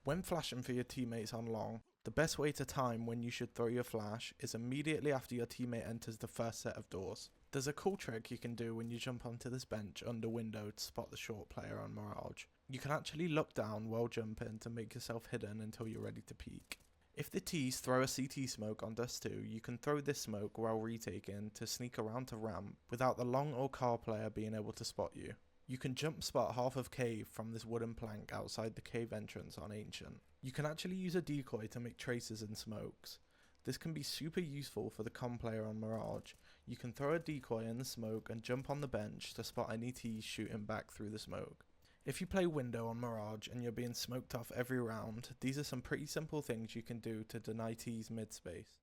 When flashing for your teammates on long, the best way to time when you should throw your flash is immediately after your teammate enters the first set of doors. There's a cool trick you can do when you jump onto this bench under window to spot the short player on Mirage. You can actually look down while jumping to make yourself hidden until you're ready to peek. If the T's throw a CT smoke on Dust 2, you can throw this smoke while retaking to sneak around to ramp without the long or car player being able to spot you. You can jump spot half of cave from this wooden plank outside the cave entrance on Ancient. You can actually use a decoy to make traces and smokes. This can be super useful for the com player on Mirage. You can throw a decoy in the smoke and jump on the bench to spot any T's shooting back through the smoke. If you play window on Mirage and you're being smoked off every round, these are some pretty simple things you can do to deny T's mid space.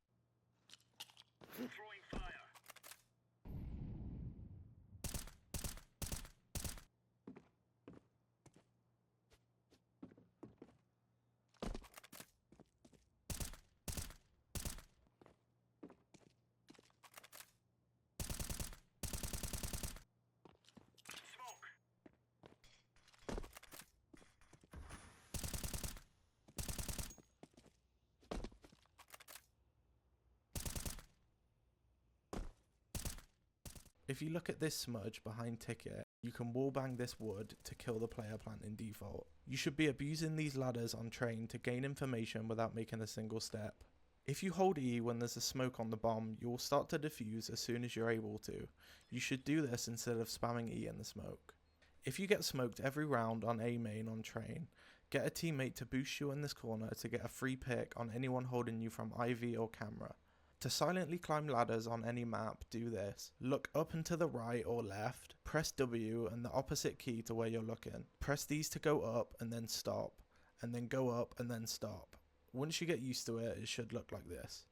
Throwing fire. If you look at this smudge behind ticket, you can wallbang this wood to kill the player planting default. You should be abusing these ladders on train to gain information without making a single step. If you hold E when there's a smoke on the bomb, you will start to defuse as soon as you're able to. You should do this instead of spamming E in the smoke. If you get smoked every round on A main on train, get a teammate to boost you in this corner to get a free pick on anyone holding you from IV or camera. To silently climb ladders on any map, do this. Look up and to the right or left, press W and the opposite key to where you're looking. Press these to go up and then stop, and then go up and then stop. Once you get used to it, it should look like this.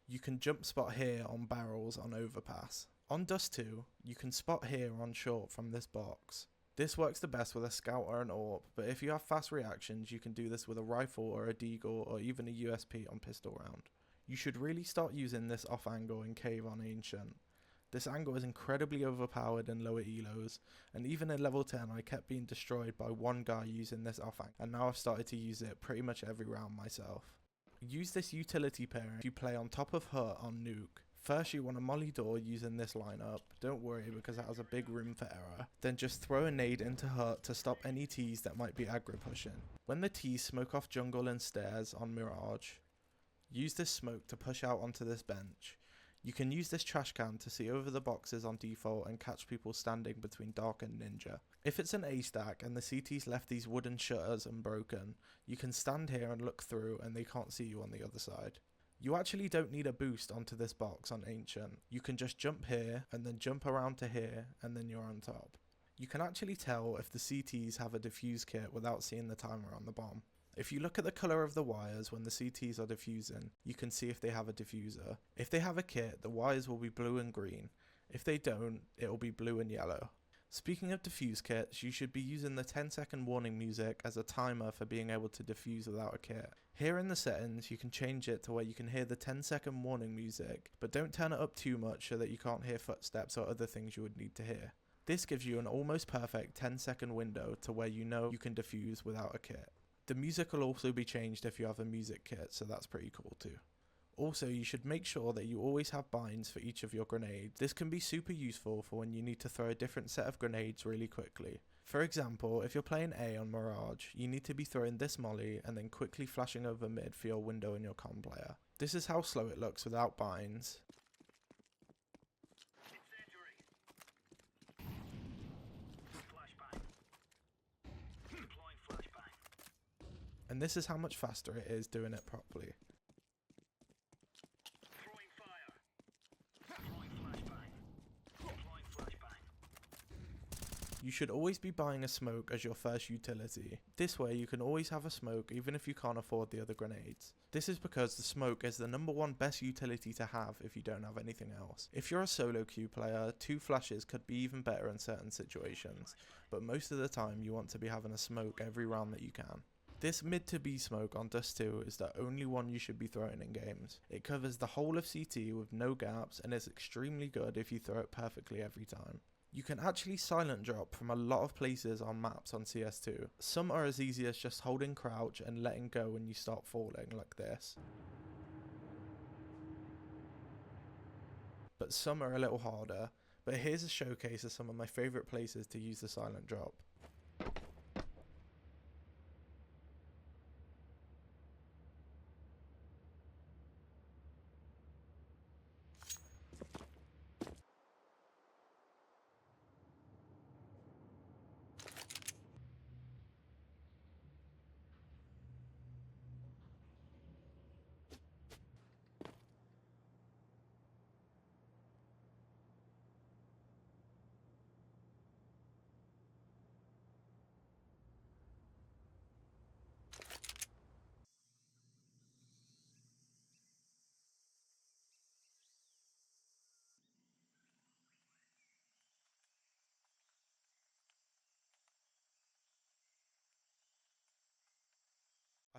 You can jump spot here on barrels on overpass. On Dust 2, you can spot here on short from this box. This works the best with a scout or an AWP, but if you have fast reactions, you can do this with a rifle or a deagle or even a USP on pistol round. You should really start using this off angle in cave on Ancient. This angle is incredibly overpowered in lower elos, and even in level 10 I kept being destroyed by one guy using this off angle, and now I've started to use it pretty much every round myself. Use this utility pairing if you play on top of hut on nuke. First you want to molly door using this lineup, don't worry because that has a big room for error. Then just throw a nade into hut to stop any T's that might be aggro pushing. When the T's smoke off jungle and stairs on Mirage, use this smoke to push out onto this bench. You can use this trash can to see over the boxes on default and catch people standing between dark and ninja. If it's an A stack and the CT's left these wooden shutters unbroken, you can stand here and look through and they can't see you on the other side. You actually don't need a boost onto this box on Ancient. You can just jump here and then jump around to here and then you're on top. You can actually tell if the CTs have a defuse kit without seeing the timer on the bomb. If you look at the colour of the wires when the CTs are diffusing, you can see if they have a diffuser. If they have a kit, the wires will be blue and green. If they don't, it will be blue and yellow. Speaking of defuse kits, you should be using the 10-second warning music as a timer for being able to defuse without a kit. Here in the settings, you can change it to where you can hear the 10-second warning music, but don't turn it up too much so that you can't hear footsteps or other things you would need to hear. This gives you an almost perfect 10-second window to where you know you can defuse without a kit. The music will also be changed if you have a music kit, so that's pretty cool too. Also, you should make sure that you always have binds for each of your grenades. This can be super useful for when you need to throw a different set of grenades really quickly. For example, if you're playing A on Mirage, you need to be throwing this molly and then quickly flashing over mid for your window and your com player. This is how slow it looks without binds. And this is how much faster it is doing it properly. You should always be buying a smoke as your first utility. This way you can always have a smoke even if you can't afford the other grenades. This is because the smoke is the #1 best utility to have if you don't have anything else. If you're a solo queue player, 2 flashes could be even better in certain situations, but most of the time you want to be having a smoke every round that you can. This mid to B smoke on Dust 2 is the only one you should be throwing in games. It covers the whole of CT with no gaps and is extremely good if you throw it perfectly every time. You can actually silent drop from a lot of places on maps on CS2. Some are as easy as just holding crouch and letting go when you start falling, like this. But some are a little harder. But here's a showcase of some of my favourite places to use the silent drop.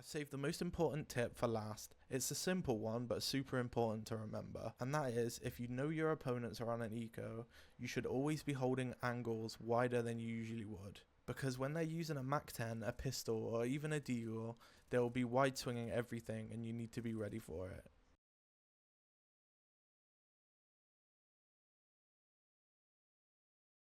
I've saved the most important tip for last. It's a simple one, but super important to remember. And that is, if you know your opponents are on an eco, you should always be holding angles wider than you usually would. Because when they're using a MAC-10, a pistol, or even a deagle, they will be wide swinging everything and you need to be ready for it.